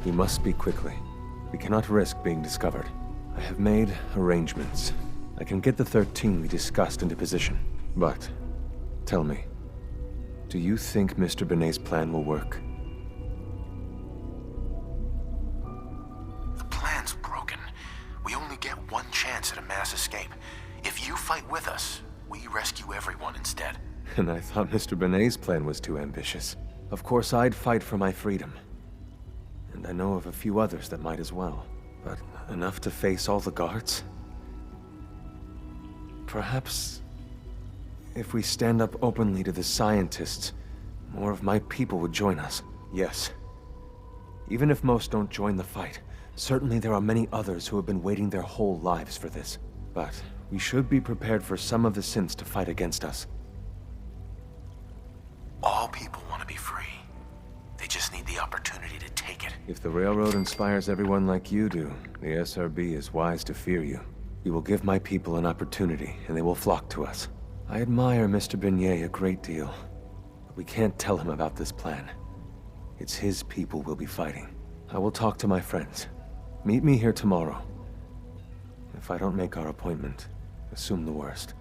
We must speak quickly. We cannot risk being discovered. I have made arrangements. I can get the 13 we discussed into position. But, tell me, do you think Mr. Benet's plan will work? The plan's broken. We only get one chance at a mass escape. If you fight with us, we rescue everyone instead. And I thought Mr. Benet's plan was too ambitious. Of course, I'd fight for my freedom. And I know of a few others that might as well. But enough to face all the guards? Perhaps, if we stand up openly to the scientists, more of my people would join us. Yes. Even if most don't join the fight, certainly there are many others who have been waiting their whole lives for this. But we should be prepared for some of the synths to fight against us. All people want to be free. They just need the opportunity to take it. If the Railroad inspires everyone like you do, the SRB is wise to fear you. You will give my people an opportunity, and they will flock to us. I admire Mr. Benet a great deal, but we can't tell him about this plan. It's his people we'll be fighting. I will talk to my friends. Meet me here tomorrow. If I don't make our appointment, assume the worst.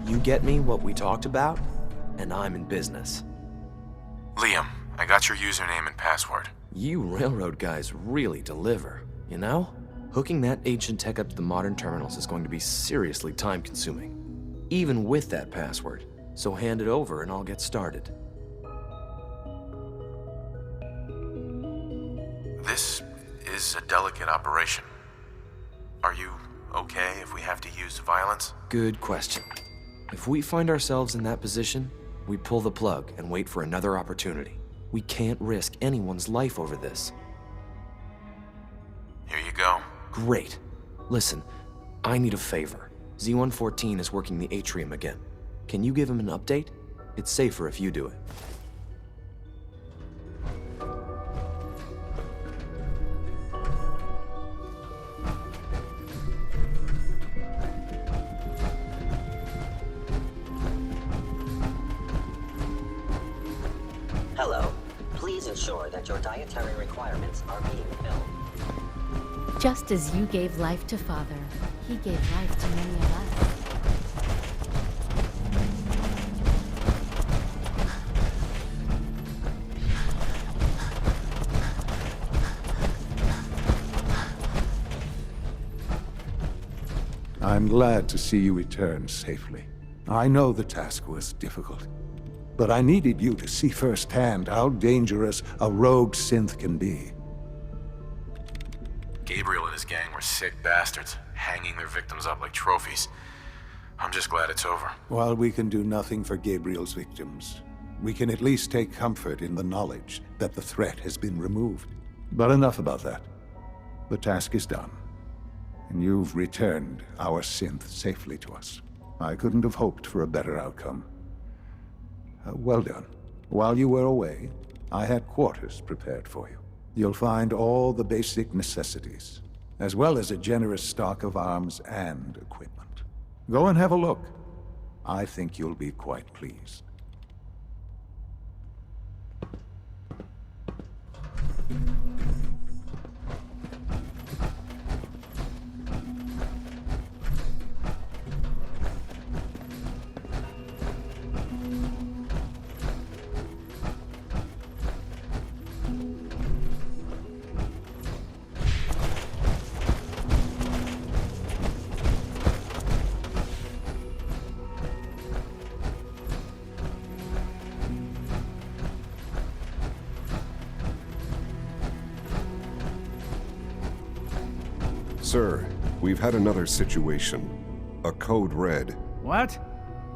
You get me what we talked about, and I'm in business. Liam, I got your username and password. You railroad guys really deliver, you know? Hooking that ancient tech up to the modern terminals is going to be seriously time-consuming, even with that password. So hand it over and I'll get started. This is a delicate operation. Are you okay if we have to use violence? Good question. If we find ourselves in that position, we pull the plug and wait for another opportunity. We can't risk anyone's life over this. Here you go. Great. Listen, I need a favor. Z-114 is working the atrium again. Can you give him an update? It's safer if you do it. Hello. Please ensure that your dietary requirements are being filled. Just as you gave life to Father, he gave life to many of us. I'm glad to see you return safely. I know the task was difficult, but I needed you to see firsthand how dangerous a rogue synth can be. Gabriel and his gang were sick bastards, hanging their victims up like trophies. I'm just glad it's over. While we can do nothing for Gabriel's victims, we can at least take comfort in the knowledge that the threat has been removed. But enough about that. The task is done. and you've returned our synth safely to us. I couldn't have hoped for a better outcome. Well done. While you were away, I had quarters prepared for you. You'll find all the basic necessities, as well as a generous stock of arms and equipment. Go and have a look. I think you'll be quite pleased. Sir, we've had another situation. A code red. What?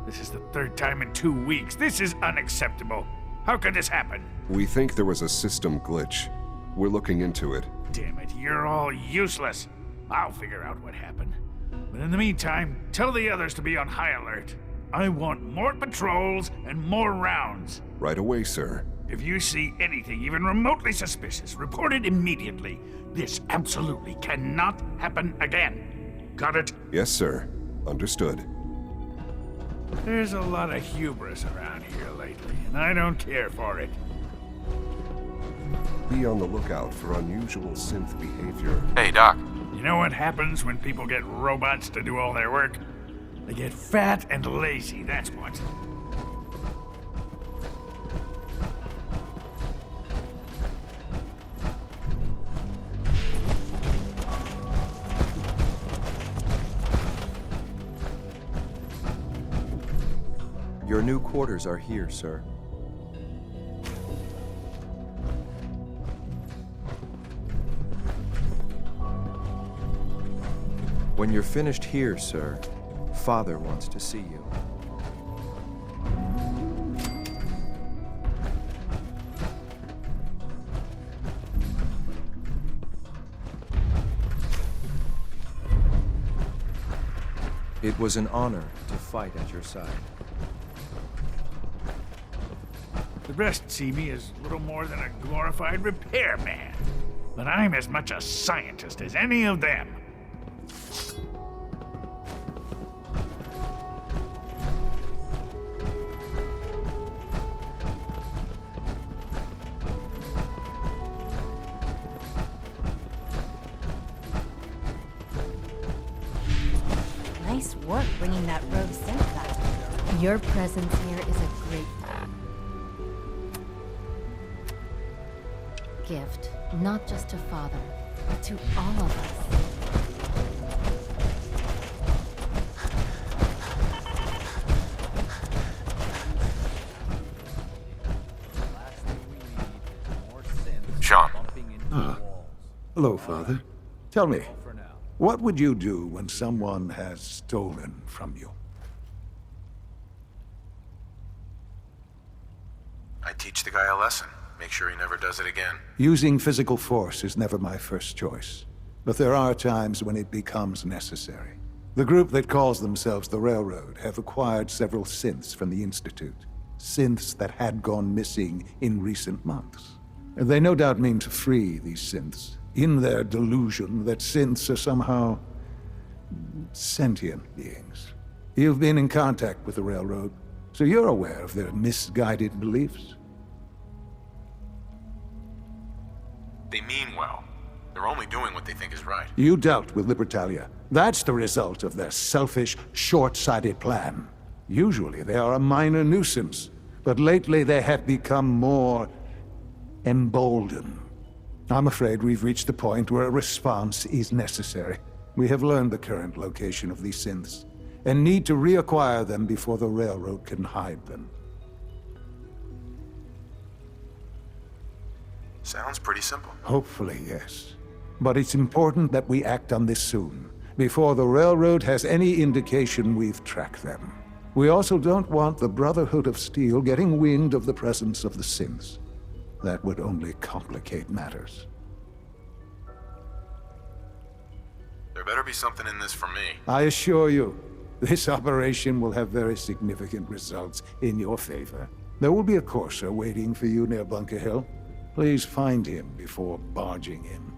This is the third time in 2 weeks. This is unacceptable. How could this happen? We think there was a system glitch. We're looking into it. Damn it, you're all useless. I'll figure out what happened. But in the meantime, tell the others to be on high alert. I want more patrols and more rounds. Right away, sir. If you see anything even remotely suspicious, report it immediately. This absolutely cannot happen again. Got it? Yes, sir. Understood. There's a lot of hubris around here lately, and I don't care for it. Be on the lookout for unusual synth behavior. Hey, Doc. You know what happens when people get robots to do all their work? They get fat and lazy, that's what. Your new quarters are here, sir. When you're finished here, sir, Father wants to see you. It was an honor to fight at your side. The rest see me as little more than a glorified repairman. But I'm as much a scientist as any of them. Nice work bringing that rogue synth back. Your presence here is a great gift, not just to Father, but to all of us. Sean. Hello, Father. Tell me, what would you do when someone has stolen from you? I teach the guy a lesson. Make sure he never does it again. Using physical force is never my first choice, but there are times when it becomes necessary. The group that calls themselves the Railroad have acquired several synths from the Institute. Synths that had gone missing in recent months. They no doubt mean to free these synths, in their delusion that synths are somehow sentient beings. You've been in contact with the Railroad, so you're aware of their misguided beliefs. They mean well. They're only doing what they think is right. You dealt with Libertalia. That's the result of their selfish, short-sighted plan. Usually they are a minor nuisance, but lately they have become more emboldened. I'm afraid we've reached the point where a response is necessary. We have learned the current location of these synths, and need to reacquire them before the Railroad can hide them. Sounds pretty simple. Hopefully, yes. But it's important that we act on this soon, before the Railroad has any indication we've tracked them. We also don't want the Brotherhood of Steel getting wind of the presence of the synths. That would only complicate matters. They're There better be something in this for me. I assure you, this operation will have very significant results in your favor. There will be a courser waiting for you near Bunker Hill. Please find him before barging in.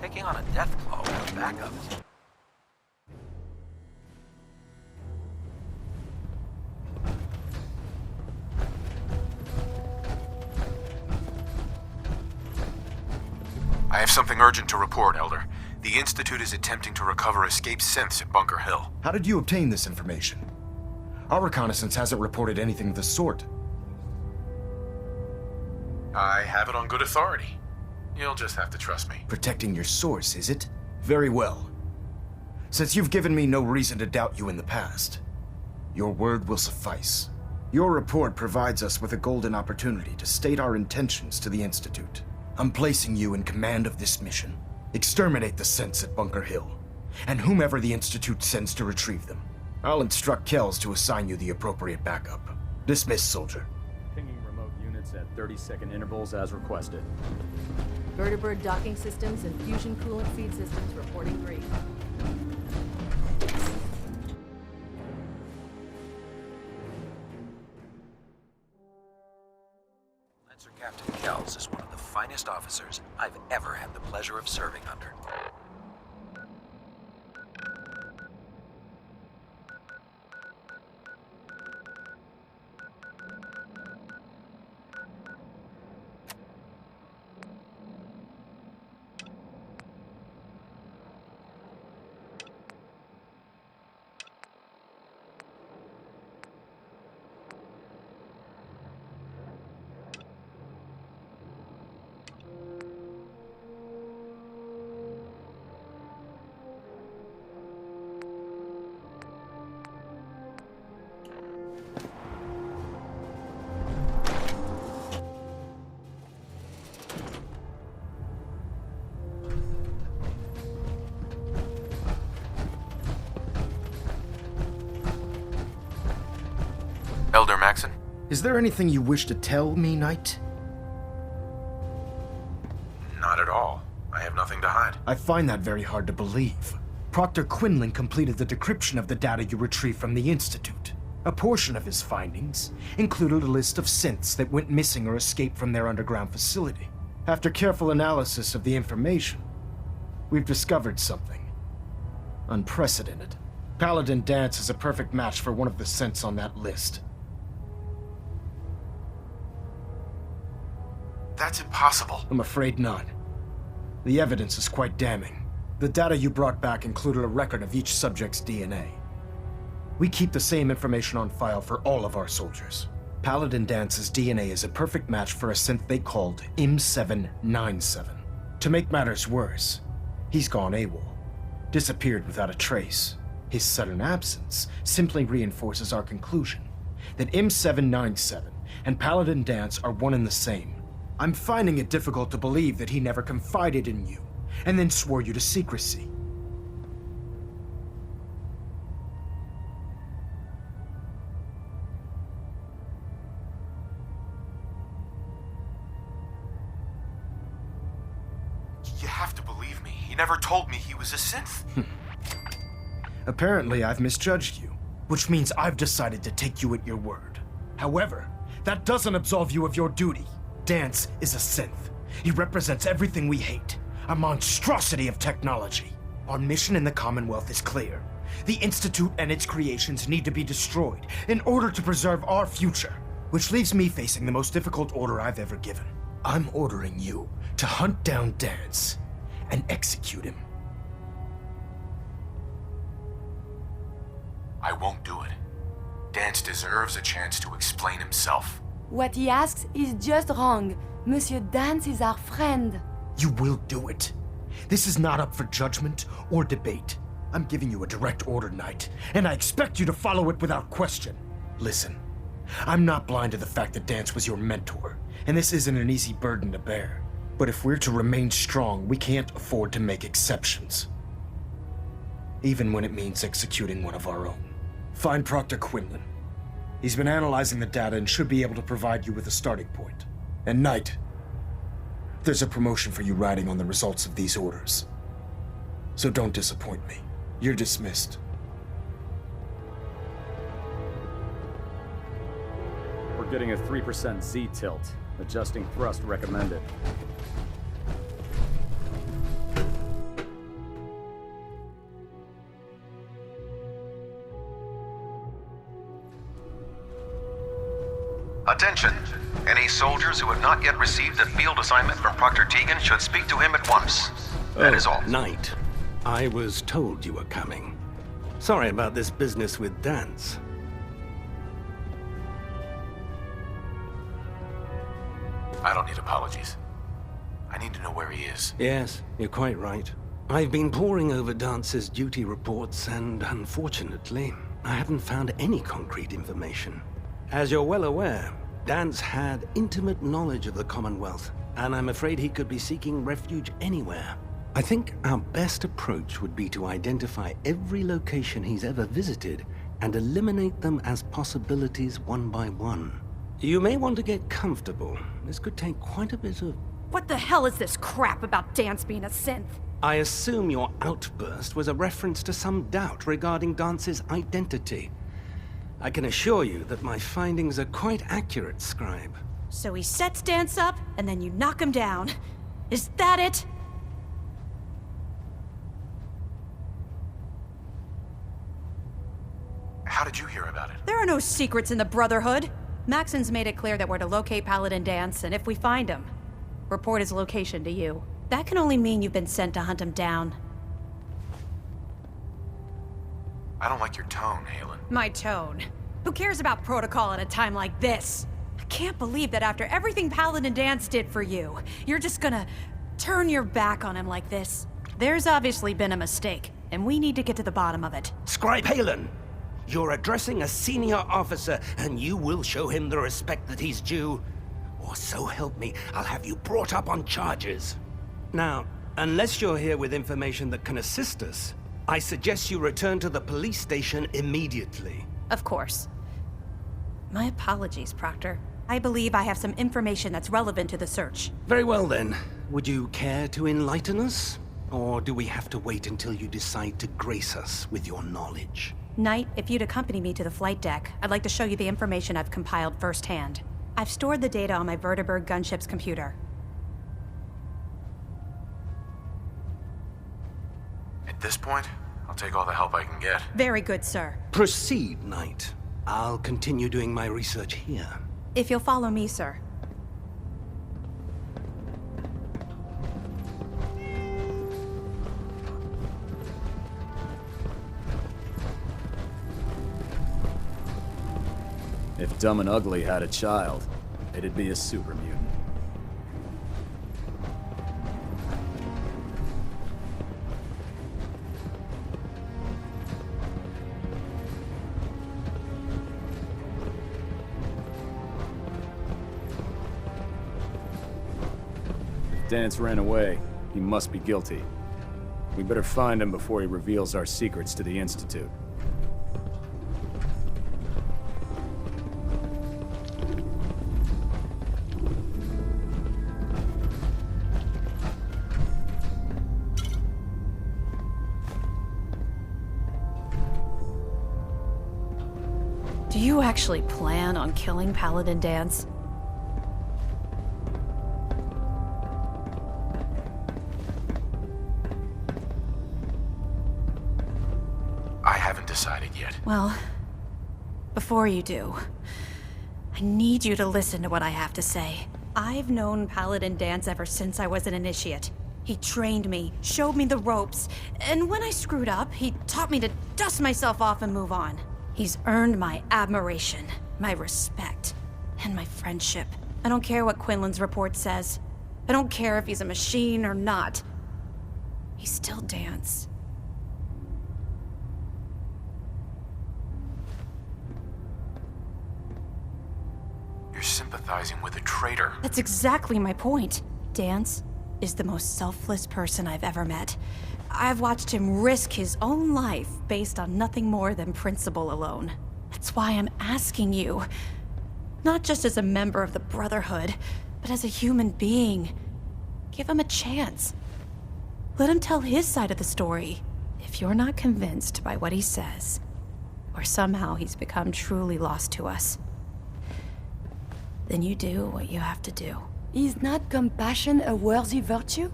Taking on a death blow with backups. I have something urgent to report, Elder. The Institute is attempting to recover escaped synths at Bunker Hill. How did you obtain this information? Our reconnaissance hasn't reported anything of the sort. I have it on good authority. You'll just have to trust me. Protecting your source, is it? Very well. Since you've given me no reason to doubt you in the past, your word will suffice. Your report provides us with a golden opportunity to state our intentions to the Institute. I'm placing you in command of this mission. Exterminate the synths at Bunker Hill, and whomever the Institute sends to retrieve them. I'll instruct Kells to assign you the appropriate backup. Dismissed, soldier. Pinging remote units at 30-second intervals as requested. Vertibird docking systems and fusion coolant feed systems reporting green. Lancer Captain Kells is one of the finest officers I've ever had the pleasure of serving under. Is there anything you wish to tell me, Knight? Not at all. I have nothing to hide. I find that very hard to believe. Proctor Quinlan completed the decryption of the data you retrieved from the Institute. A portion of his findings included a list of synths that went missing or escaped from their underground facility. After careful analysis of the information, we've discovered something unprecedented. Paladin Danse is a perfect match for one of the synths on that list. That's impossible. I'm afraid not. The evidence is quite damning. The data you brought back included a record of each subject's DNA. We keep the same information on file for all of our soldiers. Paladin Danse's DNA is a perfect match for a synth they called M797. To make matters worse, he's gone AWOL. Disappeared without a trace. His sudden absence simply reinforces our conclusion that M797 and Paladin Danse are one and the same. I'm finding it difficult to believe that he never confided in you, and then swore you to secrecy. You have to believe me. He never told me he was a synth. Apparently, I've misjudged you, which means I've decided to take you at your word. However, that doesn't absolve you of your duty. Danse is a synth. He represents everything we hate, a monstrosity of technology. Our mission in the Commonwealth is clear. The Institute and its creations need to be destroyed in order to preserve our future, which leaves me facing the most difficult order I've ever given. I'm ordering you to hunt down Danse and execute him. I won't do it. Danse deserves a chance to explain himself. What he asks is just wrong. Monsieur Danse is our friend. You will do it. This is not up for judgment or debate. I'm giving you a direct order, Knight, and I expect you to follow it without question. Listen, I'm not blind to the fact that Danse was your mentor, and this isn't an easy burden to bear. But if we're to remain strong, we can't afford to make exceptions. Even when it means executing one of our own. Find Proctor Quinlan. He's been analyzing the data and should be able to provide you with a starting point. And Knight, there's a promotion for you riding on the results of these orders. So don't disappoint me. You're dismissed. We're getting a 3% Z tilt. Adjusting thrust recommended. Attention! Any soldiers who have not yet received a field assignment from Proctor Tegan should speak to him at once. That is all. Knight, I was told you were coming. Sorry about this business with Danse. I don't need apologies. I need to know where he is. Yes, you're quite right. I've been poring over Dance's duty reports, and unfortunately, I haven't found any concrete information. As you're well aware, Danse had intimate knowledge of the Commonwealth, and I'm afraid he could be seeking refuge anywhere. I think our best approach would be to identify every location he's ever visited and eliminate them as possibilities one by one. You may want to get comfortable. This could take quite a bit of... What the hell is this crap about Danse being a synth? I assume your outburst was a reference to some doubt regarding Dance's identity. I can assure you that my findings are quite accurate, Scribe. So he sets Danse up, and then you knock him down. Is that it? How did you hear about it? There are no secrets in the Brotherhood. Maxon's made it clear that we're to locate Paladin Danse, and if we find him, report his location to you. That can only mean you've been sent to hunt him down. I don't like your tone, Haylen. My tone? Who cares about protocol at a time like this? I can't believe that after everything Paladin Danse did for you, you're just gonna turn your back on him like this. There's obviously been a mistake, and we need to get to the bottom of it. Scribe Haylen! You're addressing a senior officer, and you will show him the respect that he's due. Or so help me, I'll have you brought up on charges. Now, unless you're here with information that can assist us, I suggest you return to the police station immediately. Of course. My apologies, Proctor. I believe I have some information that's relevant to the search. Very well then. Would you care to enlighten us? Or do we have to wait until you decide to grace us with your knowledge? Knight, if you'd accompany me to the flight deck, I'd like to show you the information I've compiled firsthand. I've stored the data on my Vertibird gunship's computer. At this point, I'll take all the help I can get. Very good, sir. Proceed, Knight. I'll continue doing my research here. If you'll follow me, sir. If Dumb and Ugly had a child, it'd be a super mutant. If Dance ran away, he must be guilty. We better find him before he reveals our secrets to the Institute. Do you actually plan on killing Paladin Danse? I haven't decided yet. Well, before you do, I need you to listen to what I have to say. I've known Paladin Danse ever since I was an initiate. He trained me, showed me the ropes, and when I screwed up, he taught me to dust myself off and move on. He's earned my admiration, my respect, and my friendship. I don't care what Quinlan's report says. I don't care if he's a machine or not. He's still Danse. You're sympathizing with a traitor. That's exactly my point. Danse is the most selfless person I've ever met. I've watched him risk his own life based on nothing more than principle alone. That's why I'm asking you, not just as a member of the Brotherhood, but as a human being. Give him a chance. Let him tell his side of the story. If you're not convinced by what he says, or somehow he's become truly lost to us, then you do what you have to do. Is not compassion a worthy virtue?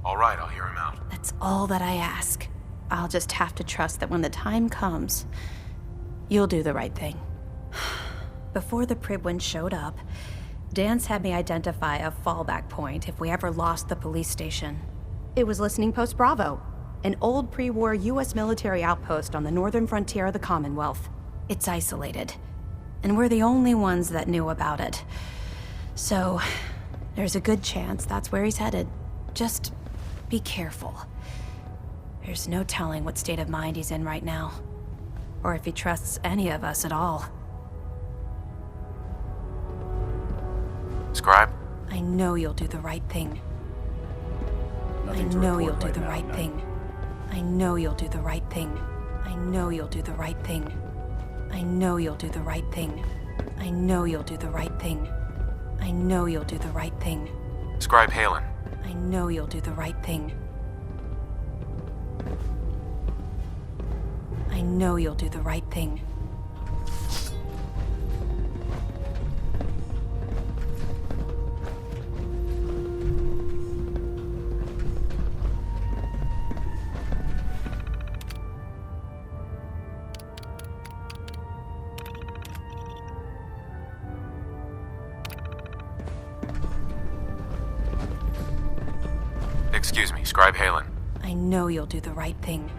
All right, I'll hear him out. That's all that I ask. I'll just have to trust that when the time comes, you'll do the right thing. Before the Pribwin showed up, Danse had me identify a fallback point if we ever lost the police station. It was Listening Post Bravo, an old pre-war US military outpost on the northern frontier of the Commonwealth. It's isolated, and we're the only ones that knew about it. So, there's a good chance that's where he's headed. Just be careful. There's no telling what state of mind he's in right now, or if he trusts any of us at all. Scribe? I know you'll do the right thing. Nothing to I know report you'll do right the now, right Knight. thing. I know you'll do the right thing. I know you'll do the right thing. I know you'll do the right thing. I know you'll do the right thing. I know you'll do the right thing. Scribe Halen. I know you'll do the right thing. I know you'll do the right thing. Excuse me, Scribe Halen. I know you'll do the right thing.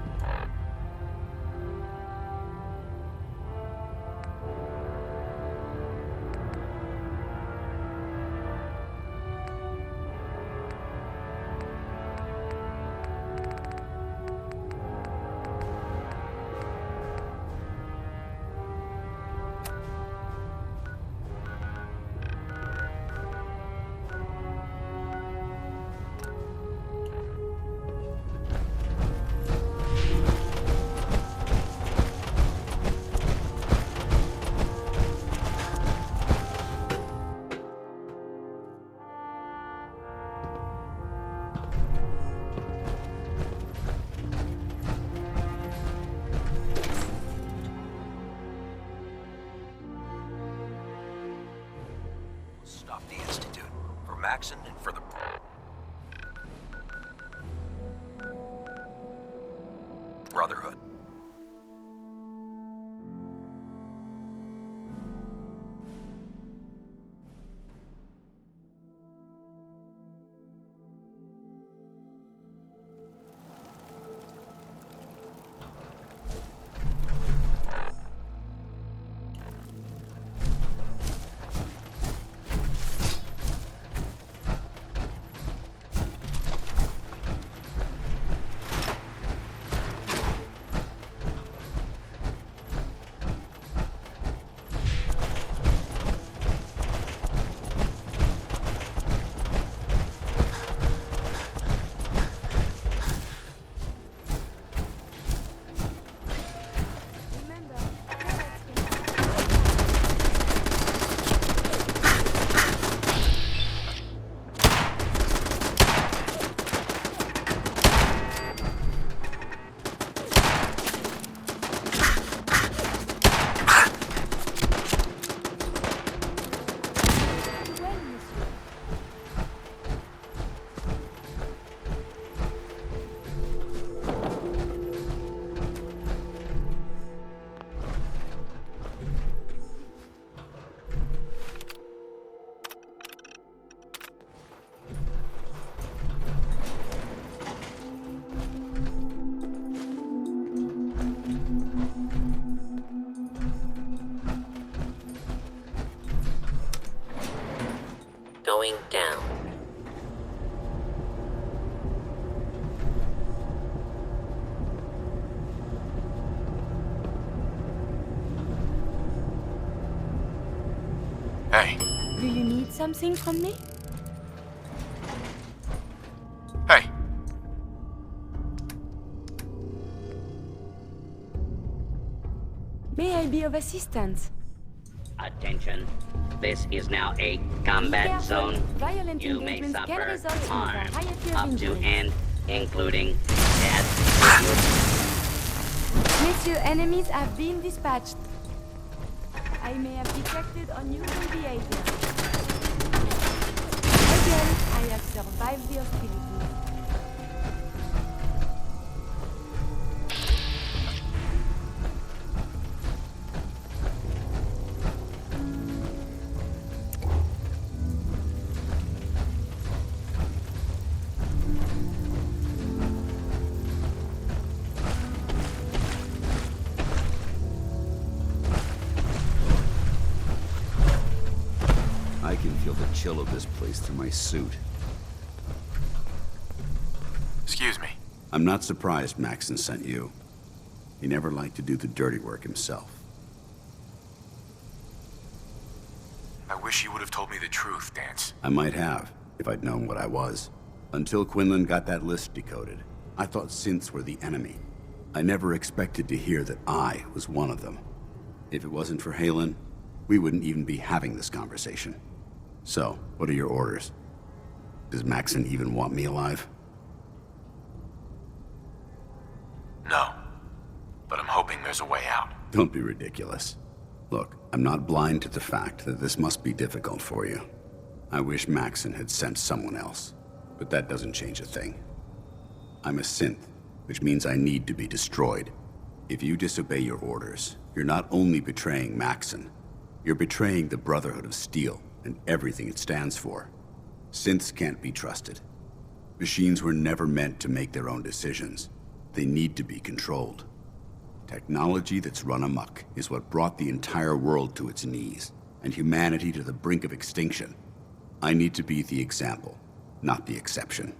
Maxson and for the... Brotherhood. Going down. Hey. Do you need something from me? Hey. May I be of assistance? Attention. This is now a combat zone. Violent You may engagements can suffer result in a harm, variety of up to injuries. and including death. Monsieur, enemies have been dispatched. I may have detected unusual behavior. Again, I have survived the hostilities. I can feel the chill of this place through my suit. Excuse me. I'm not surprised Maxson sent you. He never liked to do the dirty work himself. I wish you would have told me the truth, Dance. I might have, if I'd known what I was. Until Quinlan got that list decoded, I thought synths were the enemy. I never expected to hear that I was one of them. If it wasn't for Haylen, we wouldn't even be having this conversation. So, what are your orders? Does Maxson even want me alive? No. But I'm hoping there's a way out. Don't be ridiculous. Look, I'm not blind to the fact that this must be difficult for you. I wish Maxson had sent someone else, but that doesn't change a thing. I'm a synth, which means I need to be destroyed. If you disobey your orders, you're not only betraying Maxson, you're betraying the Brotherhood of Steel and everything it stands for. Synths can't be trusted. Machines were never meant to make their own decisions. They need to be controlled. Technology that's run amok is what brought the entire world to its knees, and humanity to the brink of extinction. I need to be the example, not the exception.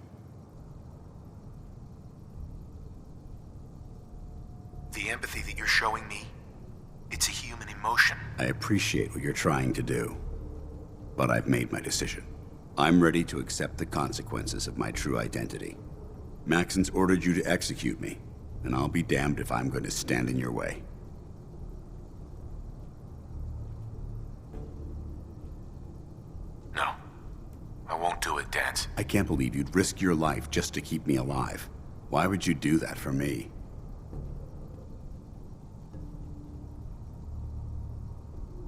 The empathy that you're showing me, it's a human emotion. I appreciate what you're trying to do, but I've made my decision. I'm ready to accept the consequences of my true identity. Maxson's ordered you to execute me, and I'll be damned if I'm going to stand in your way. No. I won't do it, Dance. I can't believe you'd risk your life just to keep me alive. Why would you do that for me?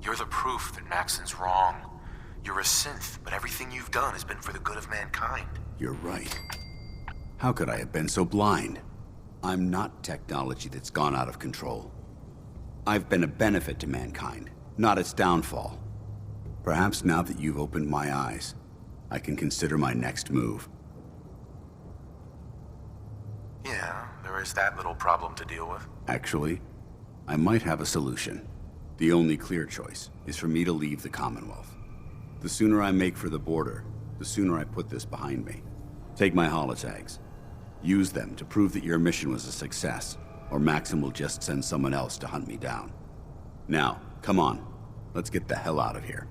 You're the proof that Maxson's wrong. You're a synth, but every Everything you've done has been for the good of mankind. You're right. How could I have been so blind? I'm not technology that's gone out of control. I've been a benefit to mankind, not its downfall. Perhaps now that you've opened my eyes, I can consider my next move. Yeah, there is that little problem to deal with. Actually, I might have a solution. The only clear choice is for me to leave the Commonwealth. The sooner I make for the border, the sooner I put this behind me. Take my holotags. Use them to prove that your mission was a success, or Maxim will just send someone else to hunt me down. Now, come on. Let's get the hell out of here.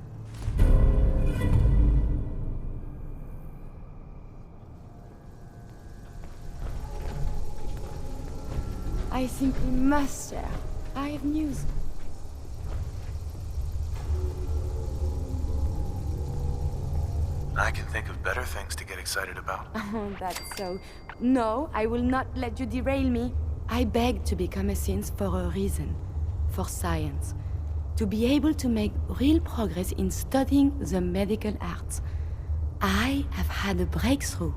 I simply must share. I have news. I can think of better things to get excited about. Oh, that's so. No, I will not let you derail me. I begged to become a synth for a reason. For science. To be able to make real progress in studying the medical arts. I have had a breakthrough.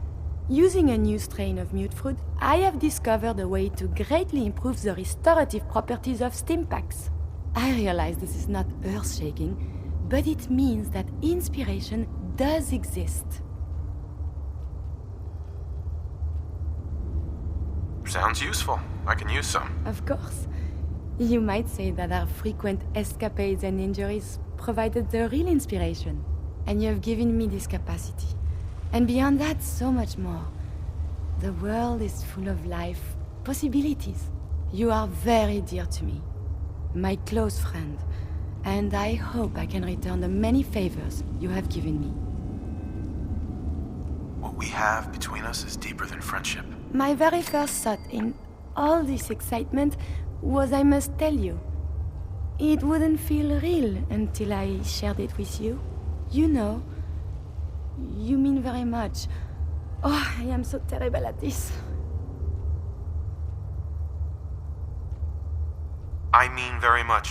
Using a new strain of mutfruit, I have discovered a way to greatly improve the restorative properties of stimpaks. I realize this is not earth-shaking, but it means that inspiration does exist. Sounds useful. I can use some. Of course. You might say that our frequent escapades and injuries provided the real inspiration. And you have given me this capacity. And beyond that, so much more. The world is full of life, possibilities. You are very dear to me. My close friend. And I hope I can return the many favors you have given me. What we have between us is deeper than friendship. My very first thought in all this excitement was I must tell you. It wouldn't feel real until I shared it with you. You know, you mean very much. Oh, I am so terrible at this. I mean very much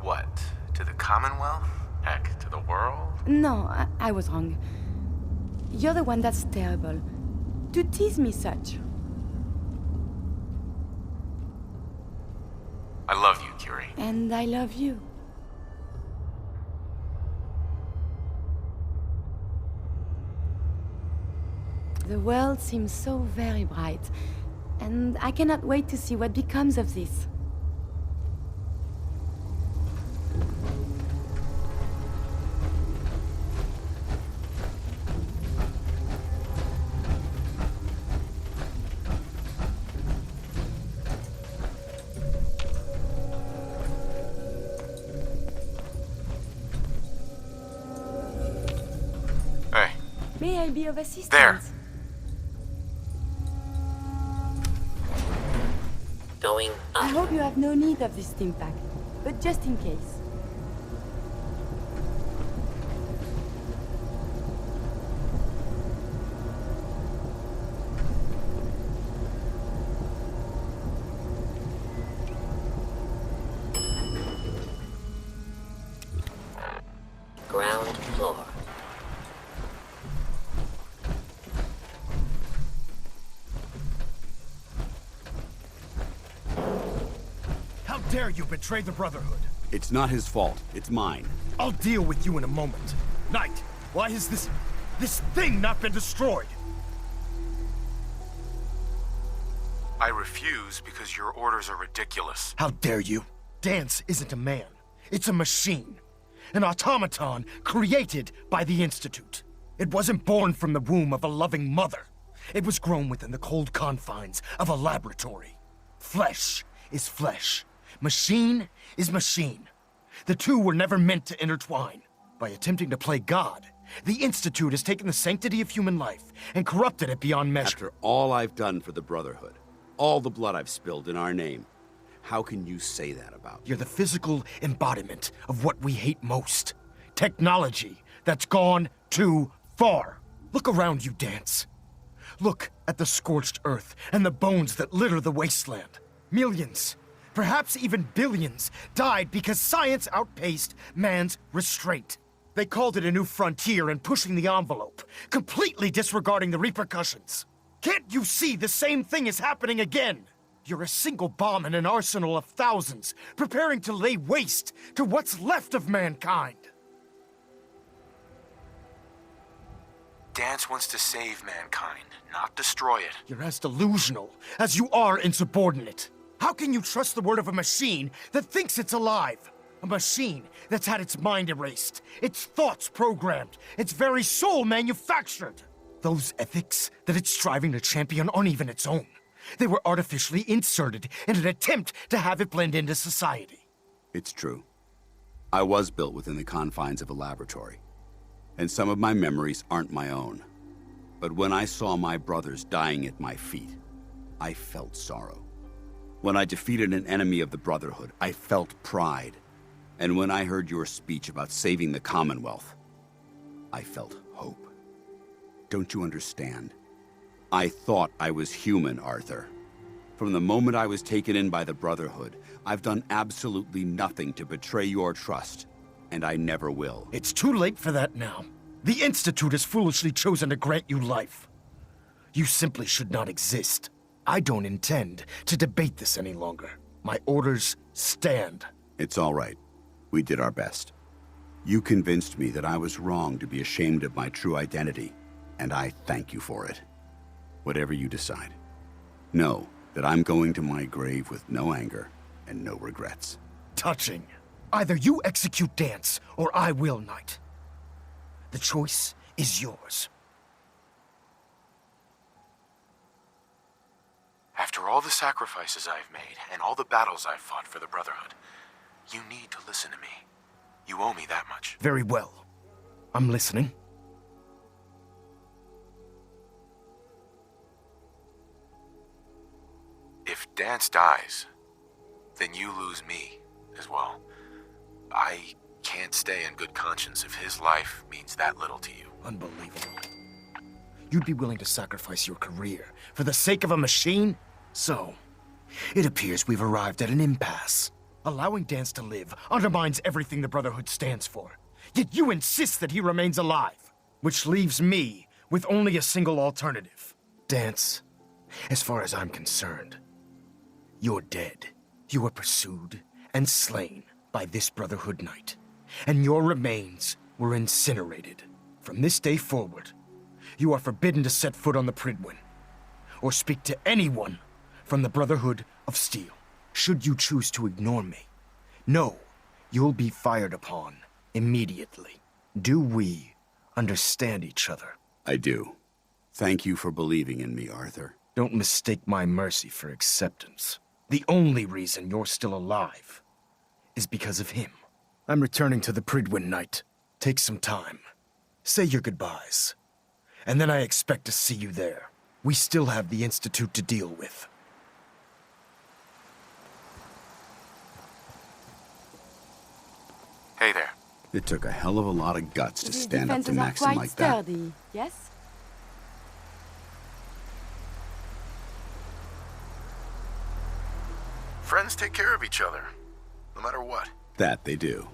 what? To the Commonwealth? Heck, to the world? No, I was wrong. You're the one that's terrible. To tease me such. I love you, Curie. And I love you. The world seems so very bright, and I cannot wait to see what becomes of this. Hey. May I be of assistance? There. Going up. I hope you have no need of this stimpak, but just in case. Ground floor. How dare you betray the Brotherhood? It's not his fault. It's mine. I'll deal with you in a moment. Knight, why has this thing not been destroyed? I refuse because your orders are ridiculous. How dare you? Dance isn't a man. It's a machine. An automaton created by the Institute. It wasn't born from the womb of a loving mother. It was grown within the cold confines of a laboratory. Flesh is flesh. Machine is machine. The two were never meant to intertwine. By attempting to play God, the Institute has taken the sanctity of human life and corrupted it beyond measure. After all I've done for the Brotherhood, all the blood I've spilled in our name, how can you say that about me? You're the physical embodiment of what we hate most. Technology that's gone too far. Look around you, Dance. Look at the scorched earth and the bones that litter the wasteland. Millions, perhaps even billions, died because science outpaced man's restraint. They called it a new frontier and pushing the envelope, completely disregarding the repercussions. Can't you see the same thing is happening again? You're a single bomb in an arsenal of thousands, preparing to lay waste to what's left of mankind. Dance wants to save mankind, not destroy it. You're as delusional as you are insubordinate. How can you trust the word of a machine that thinks it's alive? A machine that's had its mind erased, its thoughts programmed, its very soul manufactured. Those ethics that it's striving to champion aren't even its own. They were artificially inserted in an attempt to have it blend into society. It's true. I was built within the confines of a laboratory, and some of my memories aren't my own. But when I saw my brothers dying at my feet, I felt sorrow. When I defeated an enemy of the Brotherhood, I felt pride. And when I heard your speech about saving the Commonwealth, I felt hope. Don't you understand? I thought I was human, Arthur. From the moment I was taken in by the Brotherhood, I've done absolutely nothing to betray your trust, and I never will. It's too late for that now. The Institute has foolishly chosen to grant you life. You simply should not exist. I don't intend to debate this any longer. My orders stand. It's all right. We did our best. You convinced me that I was wrong to be ashamed of my true identity, and I thank you for it. Whatever you decide, know that I'm going to my grave with no anger and no regrets. Touching. Either you execute Dance, or I will, Knight. The choice is yours. After all the sacrifices I've made, and all the battles I've fought for the Brotherhood, you need to listen to me. You owe me that much. Very well. I'm listening. If Dance dies, then you lose me as well. I can't stay in good conscience if his life means that little to you. Unbelievable. You'd be willing to sacrifice your career for the sake of a machine? So, it appears we've arrived at an impasse. Allowing Dance to live undermines everything the Brotherhood stands for. Yet you insist that he remains alive, which leaves me with only a single alternative. Dance, as far as I'm concerned, you're dead. You were pursued and slain by this Brotherhood Knight, and your remains were incinerated. From this day forward, you are forbidden to set foot on the Prydwen, or speak to anyone from the Brotherhood of Steel. Should you choose to ignore me, know you'll be fired upon immediately. Do we understand each other? I do. Thank you for believing in me, Arthur. Don't mistake my mercy for acceptance. The only reason you're still alive is because of him. I'm returning to the Prydwen, Knight. Take some time. Say your goodbyes. And then I expect to see you there. We still have the Institute to deal with. Hey there. It took a hell of a lot of guts to These stand up to defenses are Maxim quite like that. sturdy, yes? Friends take care of each other, no matter what. That they do.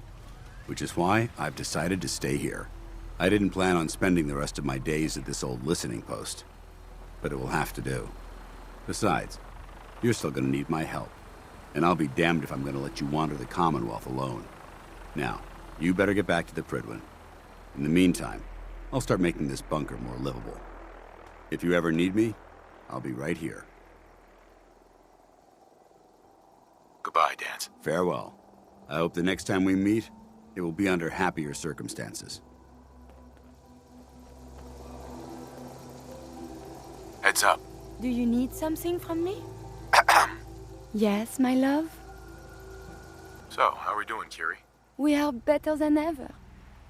Which is why I've decided to stay here. I didn't plan on spending the rest of my days at this old listening post, but it will have to do. Besides, you're still gonna need my help, and I'll be damned if I'm gonna let you wander the Commonwealth alone. Now, you better get back to the Prydwen. In the meantime, I'll start making this bunker more livable. If you ever need me, I'll be right here. Goodbye, Dance. Farewell. I hope the next time we meet, it will be under happier circumstances. Heads up. Do you need something from me? Yes, my love? So, how are we doing, Curie? We are better than ever.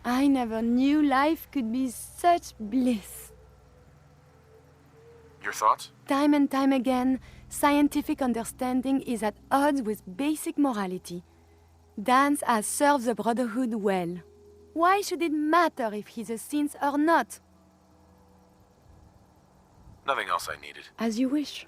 I never knew life could be such bliss. Your thoughts? Time and time again, scientific understanding is at odds with basic morality. Dance has served the Brotherhood well. Why should it matter if he's a synth or not? Nothing else I needed. As you wish.